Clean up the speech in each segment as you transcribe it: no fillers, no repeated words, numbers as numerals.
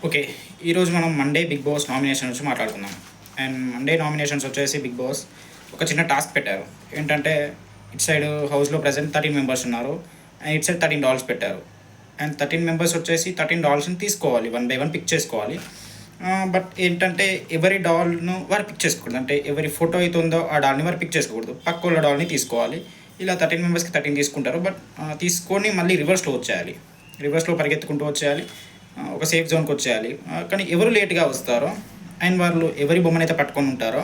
Okay. ఈరోజు మనం Monday big boss nomination నుంచి మాట్లాడుకుందాం. అండ్ మండే నామినేషన్స్ వచ్చేసి బిగ్ బాస్ ఒక చిన్న టాస్క్ పెట్టారు. ఏంటంటే ఇటు సైడ్ హౌస్‌లో ప్రెజెంట్ 13 మెంబర్స్ ఉన్నారు. అండ్ ఇటు సైడ్ 13 డాల్స్ పెట్టారు. అండ్ 13 మెంబర్స్ వచ్చేసి 13 డాల్స్‌ని తీసుకోవాలి. వన్ బై వన్ పిక్ చేసుకోవాలి. బట్ ఏంటంటే ఎవరి డాల్‌ను వారు పిక్ చేసుకోకూడదు. అంటే ఎవరి ఫోటో అయితే ఉందో ఆ డాల్‌ని వారు పిక్ చేసుకోకూడదు. పక్కోళ్ళ డాల్‌ని తీసుకోవాలి. ఇలా 13 మెంబర్స్‌కి 13 తీసుకుంటారు. బట్ తీసుకొని మళ్ళీ రివర్స్‌లో వచ్చేయాలి. రివర్స్‌లో పరిగెత్తుకుంటూ వచ్చేయాలి. ఒక సేఫ్ జోన్కి వచ్చేయాలి. కానీ ఎవరు లేట్గా వస్తారో అండ్ వాళ్ళు ఎవరి బొమ్మనైతే పట్టుకొని ఉంటారో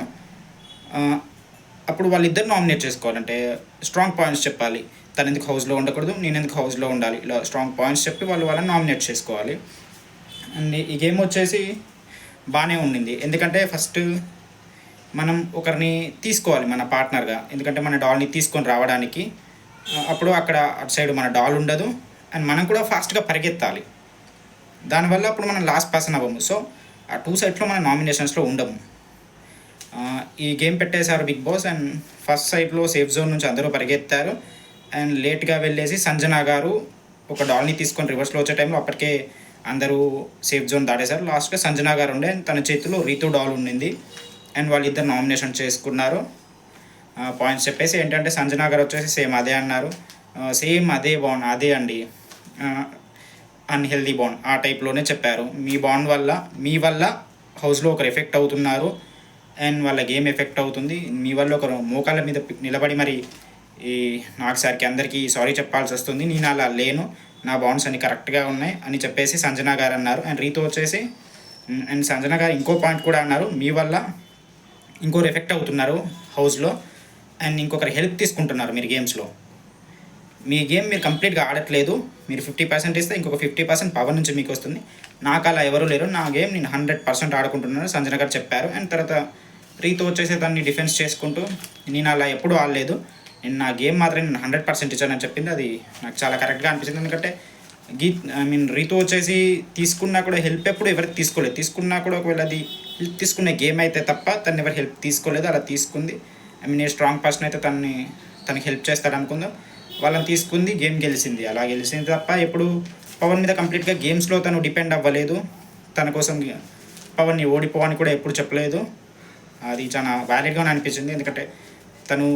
అప్పుడు వాళ్ళిద్దరు నామినేట్ చేసుకోవాలంటే స్ట్రాంగ్ పాయింట్స్ చెప్పాలి. తను ఎందుకు హౌస్లో ఉండకూడదు, నేను ఎందుకు హౌస్లో ఉండాలి, ఇలా స్ట్రాంగ్ పాయింట్స్ చెప్పి వాళ్ళని నామినేట్ చేసుకోవాలి. అండ్ ఈ గేమ్ వచ్చేసి బాగానే ఉండింది. ఎందుకంటే ఫస్ట్ మనం ఒకరిని తీసుకోవాలి మన పార్ట్నర్గా. ఎందుకంటే మన డాల్ని తీసుకొని రావడానికి అప్పుడు అక్కడ అటు సైడ్ మన డాల్ ఉండదు అండ్ మనం కూడా ఫాస్ట్గా పరిగెత్తాలి. దానివల్ల అప్పుడు మనం లాస్ట్ పర్సన్ అవ్వము. సో ఆ టూ సైడ్స్లో మన నామినేషన్స్లో ఉండము. ఈ గేమ్ పెట్టేశారు బిగ్ బాస్. అండ్ ఫస్ట్ సైడ్లో సేఫ్ జోన్ నుంచి అందరూ పరిగెత్తారు. అండ్ లేట్గా వెళ్ళేసి సంజనా గారు ఒక డాల్ని తీసుకొని రివర్స్లో వచ్చే టైంలో అప్పటికే అందరూ సేఫ్ జోన్ దాటేశారు. లాస్ట్గా సంజనా గారు ఉండే తన చేతిలో రీతు డాల్ ఉండింది. అండ్ వాళ్ళిద్దరు నామినేషన్ చేసుకున్నారు. పాయింట్స్ చెప్పేసి ఏంటంటే సంజనా గారు వచ్చేసి సేమ్ అదే అన్నారు. సేమ్ అదే బాండ్ అదే అండి, అన్హెల్దీ బాండ్ ఆ టైప్లోనే చెప్పారు. మీ వల్ల హౌస్లో ఒకరు ఎఫెక్ట్ అవుతున్నారు అండ్ వాళ్ళ గేమ్ ఎఫెక్ట్ అవుతుంది. మీ వల్ల ఒకరు మోకాళ్ళ మీద నిలబడి మరి ఈ నాకు సార్కి అందరికీ సారీ చెప్పాల్సి వస్తుంది. నేను అలా లేను, నా బాండ్స్ అన్ని కరెక్ట్గా ఉన్నాయి అని చెప్పేసి సంజనా గారు అన్నారు. అండ్ రీతు వచ్చేసి అండ్ సంజనా గారు ఇంకో పాయింట్ కూడా అన్నారు. మీ వల్ల ఇంకొకరు ఎఫెక్ట్ అవుతున్నారు హౌస్లో అండ్ ఇంకొకరు హెల్ప్ తీసుకుంటున్నారు మీరు గేమ్స్లో. మీ గేమ్ మీరు కంప్లీట్గా ఆడట్లేదు. మీరు 50% ఇస్తే ఇంకొక 50% పవర్ నుంచి మీకు వస్తుంది. నాకు అలా ఎవరు లేరు, నా గేమ్ నేను 100% ఆడుకుంటున్నాను సంజన గారు చెప్పారు. అండ్ తర్వాత రీతో వచ్చేసి దాన్ని డిఫెన్స్ చేసుకుంటూ నేను అలా ఎప్పుడూ ఆడలేదు, నేను నా గేమ్ మాత్రం నేను 100% ఇచ్చానని చెప్పింది. అది నాకు చాలా కరెక్ట్గా అనిపించింది. ఎందుకంటే రీతో వచ్చేసి తీసుకున్నా కూడా హెల్ప్ ఎప్పుడు ఎవరికి తీసుకోలేదు. తీసుకున్నా కూడా ఒకవేళ అది హెల్ప్ తీసుకునే గేమ్ అయితే తప్ప తను ఎవరు హెల్ప్ తీసుకోలేదు. అలా తీసుకుంది. ఏ స్ట్రాంగ్ పర్సన్ అయితే తనకి హెల్ప్ చేస్తాడు అనుకుందాం, వాళ్ళని తీసుకుంది, గేమ్ గెలిచింది. అలా గెలిచింది తప్ప ఎప్పుడు పవన్ మీద కంప్లీట్గా గేమ్స్లో తను డిపెండ్ అవ్వలేదు. తన కోసం పవన్ని ఓడిపోవని కూడా ఎప్పుడు చెప్పలేదు. అది చాలా వ్యాలిడ్గా అనిపించింది. ఎందుకంటే తను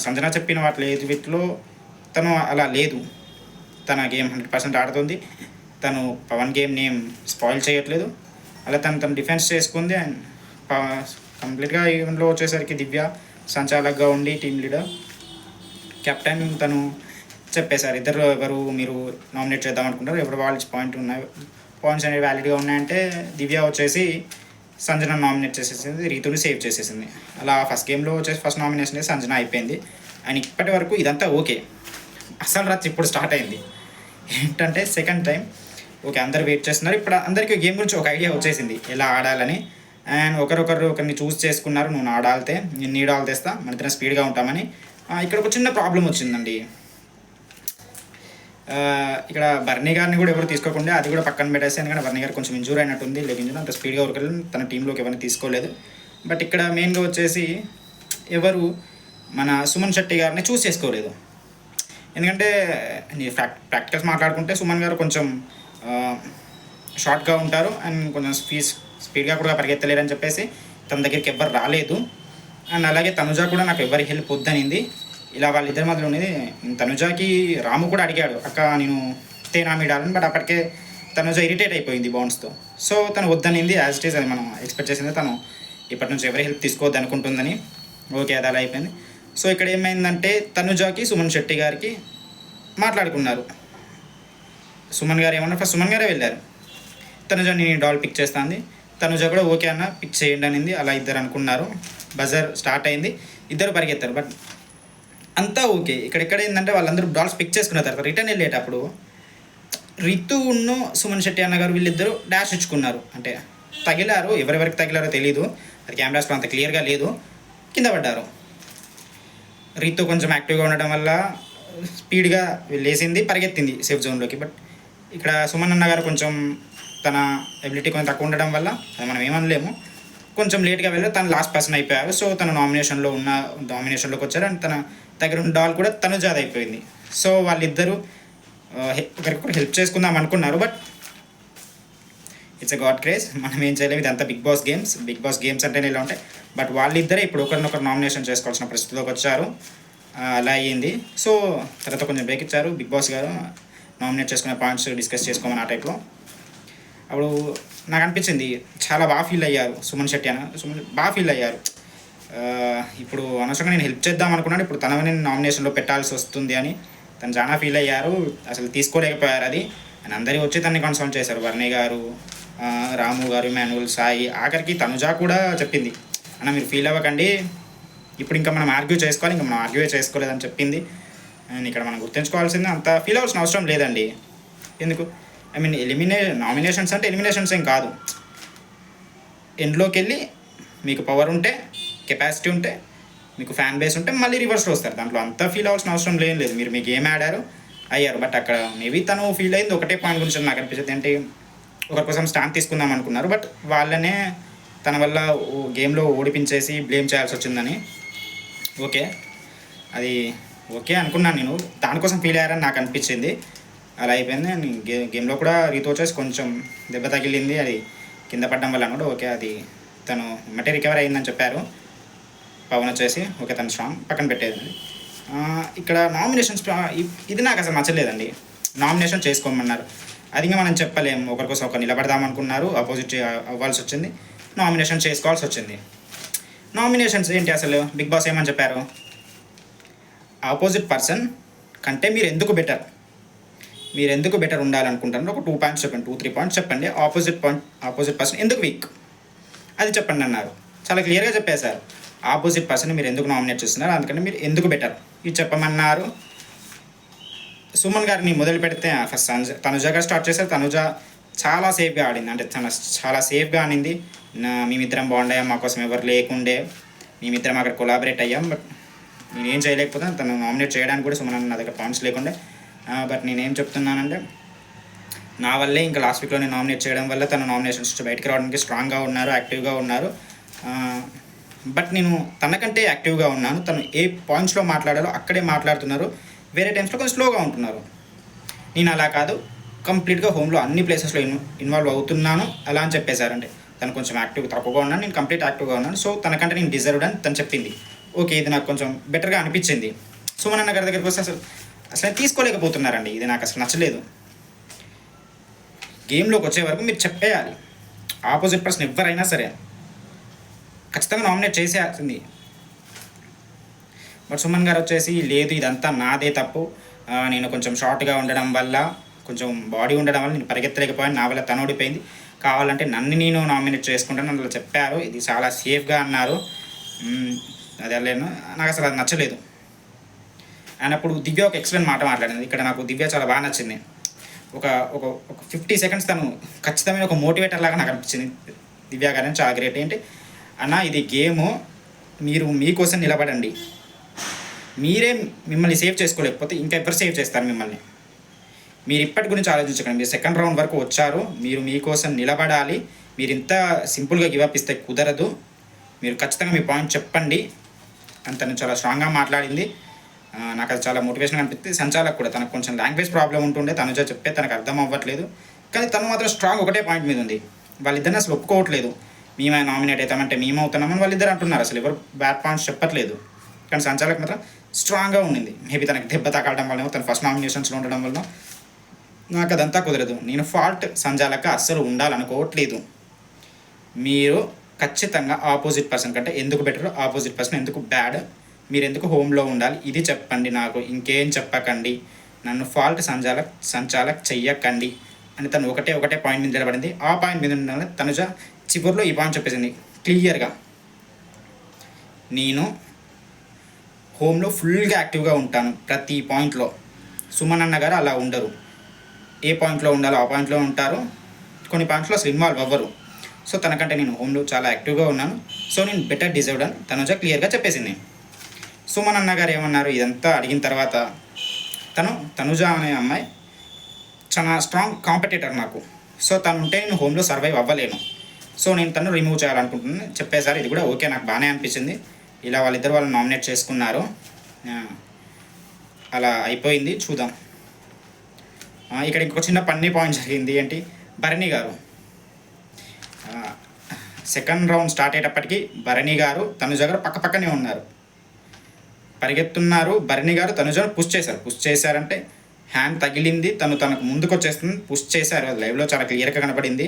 సంజన చెప్పిన వీటిలో తను అలా లేదు. తన గేమ్ 100% ఆడుతుంది. తను పవన్ గేమ్ నేమ్ స్పాయిల్ చేయట్లేదు. అలా తను డిఫెన్స్ చేసుకుంది. అండ్ కంప్లీట్గా ఈవెంట్లో వచ్చేసరికి దివ్య సంచాలకుగా ఉండి టీమ్ లీడర్ కెప్టెన్ తను చెప్పేశారు. ఇద్దరు ఎవరు మీరు నామినేట్ చేద్దాం అనుకుంటారు, ఎవరు వాళ్ళ పాయింట్స్ అనేవి వ్యాలిడ్గా ఉన్నాయంటే దివ్య వచ్చేసి సంజన నామినేట్ చేసేసింది, రీతుని సేవ్ చేసేసింది. అలా ఫస్ట్ గేమ్లో వచ్చేసి ఫస్ట్ నామినేషన్ సంజన అయిపోయింది. అండ్ ఇప్పటి వరకు ఇదంతా ఓకే. అసలు రచ్చ ఇప్పుడు స్టార్ట్ అయింది. ఏంటంటే సెకండ్ టైం ఓకే అందరు వెయిట్ చేస్తున్నారు. ఇప్పుడు అందరికీ గేమ్ గురించి ఒక ఐడియా వచ్చేసింది ఎలా ఆడాలని. అండ్ ఒకరిని చూస్ చేసుకున్నారు. నువ్వు ఆడాలితే నేను నీ డాల్ తెస్తా, మన ఇద్దరం స్పీడ్గా ఉంటామని. ఇక్కడ ఒక చిన్న ప్రాబ్లం వచ్చిందండి. ఇక్కడ బర్నీ గారిని కూడా ఎవరు తీసుకోకుండా అది కూడా పక్కన పెట్టేసి, ఎందుకంటే బర్నీ గారు కొంచెం ఇంజూర్ అయినట్టుంది. ఇంజూర్ అంత స్పీడ్గా ఉరకలేదు, తన టీంలోకి ఎవరిని తీసుకోలేదు. బట్ ఇక్కడ మెయిన్గా వచ్చేసి ఎవరు మన సుమన్ శెట్టి గారిని చూస్ చేసుకోలేదు. ఎందుకంటే ప్రాక్టికల్స్ మాట్లాడుకుంటే సుమన్ గారు కొంచెం షార్ట్గా ఉంటారు అండ్ కొంచెం స్పీడ్గా కూడా పరిగెత్తలేరని చెప్పేసి తన దగ్గరికి ఎవ్వరు రాలేదు. అండ్ అలాగే తనుజ కూడా నాకు ఎవరి హెల్ప్ వద్దనింది. ఇలా వాళ్ళిద్దరి మధ్యలో ఉన్నది. తనుజాకి రాము కూడా అడిగాడు, అక్క నేను తేనామిడాలని. బట్ అప్పటికే తనుజ ఇరిటేట్ అయిపోయింది బాండ్స్తో. సో తను వద్దనింది. యాజ్ ఇట్ ఈస్ అది మనం ఎక్స్పెక్ట్ చేసింది. తను ఇప్పటి నుంచి ఎవరి హెల్ప్ తీసుకోవద్దు అనుకుంటుందని. ఓకే అది అలా అయిపోయింది. సో ఇక్కడ ఏమైందంటే తనుజాకి సుమన్ శెట్టి గారికి మాట్లాడుకున్నారు. సుమన్ గారు ఏమన్నా ఫస్ట్ సుమన్ గారే వెళ్ళారు. తనుజ నేను డాల్ పిక్ చేస్తాను, తనుజ కూడా ఓకే అన్న పిక్ చేయండి అనింది. అలా ఇద్దరు అనుకున్నారు. బజర్ స్టార్ట్ అయింది, ఇద్దరు పరిగెత్తారు. బట్ అంతా ఓకే. ఇక్కడ ఏంటంటే వాళ్ళందరూ డాల్స్ పిక్ చేసుకున్న తర్వాత రిటర్న్ వెళ్ళేటప్పుడు రితును సుమన్ శెట్టి అన్నగారు వీళ్ళిద్దరూ డాష్ ఇచ్చుకున్నారు. అంటే తగిలారు, ఎవరెవరికి తగిలారో తెలీదు, అది కెమెరాస్లో అంత క్లియర్గా లేదు, కింద పడ్డారు. రితు కొంచెం యాక్టివ్గా ఉండడం వల్ల స్పీడ్గా లేసింది, పరిగెత్తింది సేఫ్ జోన్లోకి. బట్ ఇక్కడ సుమన్ అన్నగారు కొంచెం తన ఎబిలిటీ కొంచెం తక్కువ ఉండడం వల్ల అది మనం ఏమనలేము, కొంచెం లేట్గా వెళ్ళి తను లాస్ట్ పర్సన్ అయిపోయారు. సో తను నామినేషన్లోకి వచ్చారు. అండ్ తన దగ్గర ఉన్న డాల్ కూడా తనుజాది అయిపోయింది. సో వాళ్ళిద్దరూ ఒకరికొకరు హెల్ప్ చేసుకుందాం అనుకున్నారు. But it's a God craze. మనం ఏం చేయలేము, ఇదంతా బిగ్ బాస్ గేమ్స్ అంటేనే ఇలా ఉంటాయి. బట్ వాళ్ళిద్దరే ఇప్పుడు ఒకరినొకరు నామినేషన్ చేసుకోవాల్సిన పరిస్థితిలోకి వచ్చారు. అలా అయ్యింది. సో తర్వాత కొంచెం బ్రేక్ ఇచ్చారు బిగ్ బాస్ గారు, నామినేట్ చేసుకునే పాయింట్స్ డిస్కస్ చేసుకోమని ఆ టైప్లో. అప్పుడు నాకు అనిపించింది చాలా బాగా ఫీల్ అయ్యారు సుమన్ శెట్టి సుమన్ బాగా ఫీల్ అయ్యారు. ఇప్పుడు అనవసరంగా నేను హెల్ప్ చేద్దాం అనుకున్నాను, ఇప్పుడు తనని నామినేషన్లో పెట్టాల్సి వస్తుంది అని తను చాలా ఫీల్ అయ్యారు. అసలు తీసుకోలేకపోయారు అది. అండ్ అందరూ వచ్చి తనని కన్సల్ట్ చేశారు, వర్ణి గారు, రాము గారు, మాన్యువల్, సాయి, ఆఖరికి తనుజ కూడా చెప్పింది, అన్న మీరు ఫీల్ అవ్వకండి, ఇప్పుడు ఇంకా మనం ఆర్గ్యూ చేసుకోవాలి, ఇంకా మనం ఆర్గ్యూ చేసుకోలేదని చెప్పింది. అండ్ ఇక్కడ మనం గుర్తుంచుకోవాల్సింది, అంత ఫీల్ అవ్వాల్సిన అవసరం లేదండి. ఎందుకు, ఐ మీన్ నామినేషన్స్ అంటే ఎలిమినేషన్స్ ఏం కాదు. ఎండ్లోకి వెళ్ళి మీకు పవర్ ఉంటే, కెపాసిటీ ఉంటే, మీకు ఫ్యాన్ బేస్ ఉంటే మళ్ళీ రివర్స్లో వస్తారు. దాంట్లో అంతా ఫీల్ అవ్వాల్సిన అవసరం లేదు. మీరు మీ గేమ్ ఆడారు, అయ్యారు. బట్ అక్కడ మేబీ తను ఫీల్ అయింది ఒకటే పాయింట్ గురించి నాకు అనిపించింది, ఏంటి ఒకరి కోసం స్టాండ్ తీసుకుందాం అనుకున్నారు, బట్ వాళ్ళనే తన వల్ల గేమ్లో ఓడిపించేసి బ్లేమ్ చేయాల్సి వచ్చిందని. ఓకే, అది ఓకే అనుకున్నాను నేను, దానికోసం ఫీల్ అయ్యారని నాకు అనిపించింది. అలా అయిపోయింది. గేమ్లో కూడా రీతో వచ్చేసి కొంచెం దెబ్బ తగిలింది, అది కింద పడడం వల్ల కూడా. ఓకే, అది తను మటే రికవర్ అయిందని చెప్పారు పవన్ వచ్చేసి. ఓకే, తను స్ట్రాంగ్, పక్కన పెట్టేది. ఇక్కడ నామినేషన్స్ ఇది నాకు అసలు నచ్చలేదండి. నామినేషన్ చేసుకోమన్నారు, అది ఇంకా మనం చెప్పలేము. ఒకరి కోసం ఒకరు నిలబడదామనుకున్నారు, అపోజిట్ అవ్వాల్సి వచ్చింది, నామినేషన్ చేసుకోవాల్సి వచ్చింది. నామినేషన్స్ ఏంటి అసలు, బిగ్ బాస్ ఏమని చెప్పారు, ఆపోజిట్ పర్సన్ కంటే మీరు ఎందుకు బెటర్ ఉండాలనుకుంటారు, ఒక 2 పాయింట్స్ చెప్పండి, 2-3 పాయింట్స్ చెప్పండి. ఆపోజిట్ పర్సన్ ఎందుకు వీక్ అది చెప్పండి అన్నారు. చాలా క్లియర్గా చెప్పేశారు, ఆపోజిట్ పర్సన్ మీరు ఎందుకు నామినేట్ చేస్తున్నారు, అందుకని మీరు ఎందుకు బెటర్ ఇది చెప్పమన్నారు. సుమన్ గారిని మొదలు పెడితే ఫస్ట్ తనుజగా స్టార్ట్ చేశారు. తనుజ చాలా సేఫ్గా ఆడింది, అంటే చాలా సేఫ్గా ఆడింది. మేమిద్దరం బాగుండాం, మా కోసం ఎవరు లేకుండే, మేమిద్దరం అక్కడ కొలాబరేట్ అయ్యాం. బట్ నేనేం చేయలేకపోతే తను నామినేట్ చేయడానికి కూడా సుమన్ నా దగ్గర పాయింట్స్ లేకుండే. బట్ నేనేం చెప్తున్నానంటే, నా వల్లే ఇంకా లాస్ట్ వీక్లో నేను నామినేట్ చేయడం వల్ల తను నామినేషన్స్ బయటకు రావడానికి స్ట్రాంగ్గా ఉన్నారు, యాక్టివ్గా ఉన్నారు. బట్ నేను తనకంటే యాక్టివ్గా ఉన్నాను. తను ఏ పాయింట్స్లో మాట్లాడాలో అక్కడే మాట్లాడుతున్నారు, వేరే టైమ్స్లో కొంచెం స్లోగా ఉంటున్నారు. నేను అలా కాదు, కంప్లీట్గా హోమ్లో అన్ని ప్లేసెస్లో ఇన్వాల్వ్ అవుతున్నాను అలా అని చెప్పేశారంటే. తను కొంచెం తక్కువగా ఉన్నాను, నేను కంప్లీట్ యాక్టివ్గా ఉన్నాను. సో తనకంటే నేను డిజర్వ్డ్ అని తను చెప్పింది. ఓకే, ఇది నాకు కొంచెం బెటర్గా అనిపించింది. సుమన్ అన్న గారి దగ్గరికి వస్తే అసలు తీసుకోలేకపోతున్నారండి, ఇది నాకు అసలు నచ్చలేదు. గేమ్లోకి వచ్చే వరకు మీరు చెప్పేయాలి, ఆపోజిట్ పర్సన్ ఎవరైనా సరే ఖచ్చితంగా నామినేట్ చేసేయాల్సింది. బట్ సుమన్ గారు వచ్చేసి లేదు, ఇదంతా నాదే తప్పు, నేను కొంచెం షార్ట్గా ఉండడం వల్ల, కొంచెం బాడీ ఉండడం వల్ల నేను పరిగెత్తలేకపోయాను, నా వల్ల తను ఓడిపోయింది, కావాలంటే నన్ను నేను నామినేట్ చేసుకుంటాను అందులో చెప్పారు. ఇది చాలా సేఫ్గా అన్నారు. అది వెళ్ళలేను, నాకు అసలు అది నచ్చలేదు. అండ్ అప్పుడు దివ్య ఒక ఎక్సలెంట్ మాట మాట్లాడింది. ఇక్కడ నాకు దివ్య చాలా బాగా నచ్చింది. ఒక 50 సెకండ్స్ తను ఖచ్చితమైన ఒక మోటివేటర్ లాగా నాకు అనిపించింది. దివ్య గారిని చాలా గ్రేట్. ఏంటి అన్న, ఇది గేము, మీరు మీకోసం నిలబడండి, మీరే మిమ్మల్ని సేవ్ చేసుకోలేకపోతే ఇంకా ఎవరు సేవ్ చేస్తారు మిమ్మల్ని, మీరు ఇప్పటి గురించి ఆలోచించకండి. మీరు సెకండ్ రౌండ్ వరకు వచ్చారు, మీరు మీకోసం నిలబడాలి, మీరు ఇంత సింపుల్గా గివప్ ఇస్తే కుదరదు, మీరు ఖచ్చితంగా మీ పాయింట్ చెప్పండి అని తను చాలా స్ట్రాంగ్గా మాట్లాడింది. నాకు అది చాలా మోటివేషన్ అనిపిస్తుంది. సంచాలకు కూడా తనకు కొంచెం లాంగ్వేజ్ ప్రాబ్లం ఉంటుండే, తనుజ చెప్పే తనకు అర్థం అవ్వట్లేదు, కానీ తను మాత్రం స్ట్రాంగ్ ఒకటే పాయింట్ మీద ఉంది. వాళ్ళిద్దరిని అసలు ఒప్పుకోవట్లేదు, మేమే నామినేట్ అవుతామంటే మేము అవుతున్నామని వాళ్ళిద్దరు అంటున్నారు, అసలు ఎవరు బ్యాడ్ పాయింట్స్ చెప్పట్లేదు. కానీ సంచాలకు మాత్రం స్ట్రాంగ్గా ఉండింది. మేబీ తనకి దెబ్బ తగలడం వల్ల, తను ఫస్ట్ నామినేషన్స్లో ఉండడం వల్ల నాకు అదంతా కుదరదు. నేను ఫాల్ట్ సంచాలక అస్సలు ఉండాలనుకోవట్లేదు. మీరు ఖచ్చితంగా ఆపోజిట్ పర్సన్ కంటే ఎందుకు బెటర్, ఆపోజిట్ పర్సన్ ఎందుకు బ్యాడ్, మీరు ఎందుకు హోమ్లో ఉండాలి, ఇది చెప్పండి నాకు, ఇంకేం చెప్పకండి, నన్ను ఫాల్ట్ సంచాలక్ చెయ్యకండి అని తను ఒకటే పాయింట్ మీద నిలబడింది. ఆ పాయింట్ మీద ఉండాలి. తనుజ చివరిలో ఈ పాయింట్ చెప్పేసింది క్లియర్గా, నేను హోమ్లో ఫుల్గా యాక్టివ్గా ఉంటాను ప్రతి పాయింట్లో. సుమన్ అన్న గారు అలా ఉండరు, ఏ పాయింట్లో ఉండాలో ఆ పాయింట్లో ఉంటారు, కొన్ని పాయింట్స్లో అసలు ఇన్వాల్వ్ అవ్వరు. సో తనకంటే నేను హోమ్లో చాలా యాక్టివ్గా ఉన్నాను, సో నేను బెటర్ డిజర్వ్డ్ అని తనుజ క్లియర్గా చెప్పేసింది. సుమన్ అన్న గారు ఏమన్నారు, ఇదంతా అడిగిన తర్వాత తనుజ అనే అమ్మాయి చాలా స్ట్రాంగ్ కాంపిటేటర్ నాకు, సో తను ఉంటే నేను హోమ్లో సర్వైవ్ అవ్వలేను, సో నేను తను రిమూవ్ చేయాలనుకుంటున్నాను చెప్పేసారు. ఇది కూడా ఓకే, నాకు బాగానే అనిపించింది. ఇలా వాళ్ళు నామినేట్ చేసుకున్నారు, అలా అయిపోయింది. చూద్దాం. ఇక్కడ ఇంకొక చిన్న పన్నీ పాయింట్ జరిగింది. ఏంటి, Bharani garu second round start అయ్యేటప్పటికి భరణి గారు తనుజ గారు పక్కనే ఉన్నారు, పరిగెత్తున్నారు. భరణి గారు తనుజను పుష్ చేశారంటే హ్యాండ్ తగిలింది, తనకు ముందుకు వచ్చేస్తుంది, పుష్ చేశారు. అది లైవ్లో చాలా క్లియర్గా కనబడింది.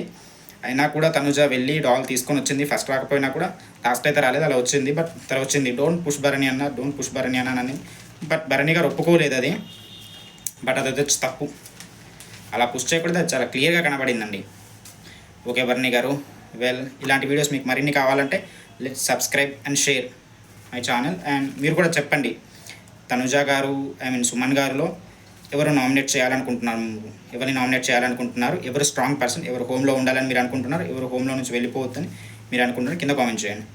అయినా కూడా తనుజ వెళ్ళి డాల్ తీసుకొని వచ్చింది. ఫస్ట్ రాకపోయినా కూడా లాస్ట్ అయితే రాలేదు, అలా వచ్చింది. బట్ తర్వాత వచ్చింది డోంట్ పుష్ భరణి అన్నానని. బట్ భరణి గారు ఒప్పుకోలేదు అది. బట్ అది వచ్చి తప్పు, అలా పుష్ చేయకూడదు, అది చాలా క్లియర్గా కనబడిందండి. ఓకే భరణి గారు, ఇలాంటి వీడియోస్ మీకు మరిన్ని కావాలంటే let's subscribe and share my channel. And మీరు కూడా చెప్పండి, తనుజ గారు సుమన్ గారులో ఎవరు నామినేట్ చేయాలనుకుంటున్నారు, ఎవరిని నామినేట్ చేయాలనుకుంటున్నారు, ఎవరు స్ట్రాంగ్ పర్సన్, ఎవరు హోమ్లో ఉండాలని మీరు అనుకుంటున్నారు, ఎవరు హోమ్లో నుంచి వెళ్ళిపోవద్దని మీరు అనుకుంటున్నారు, కింద కామెంట్ చేయండి.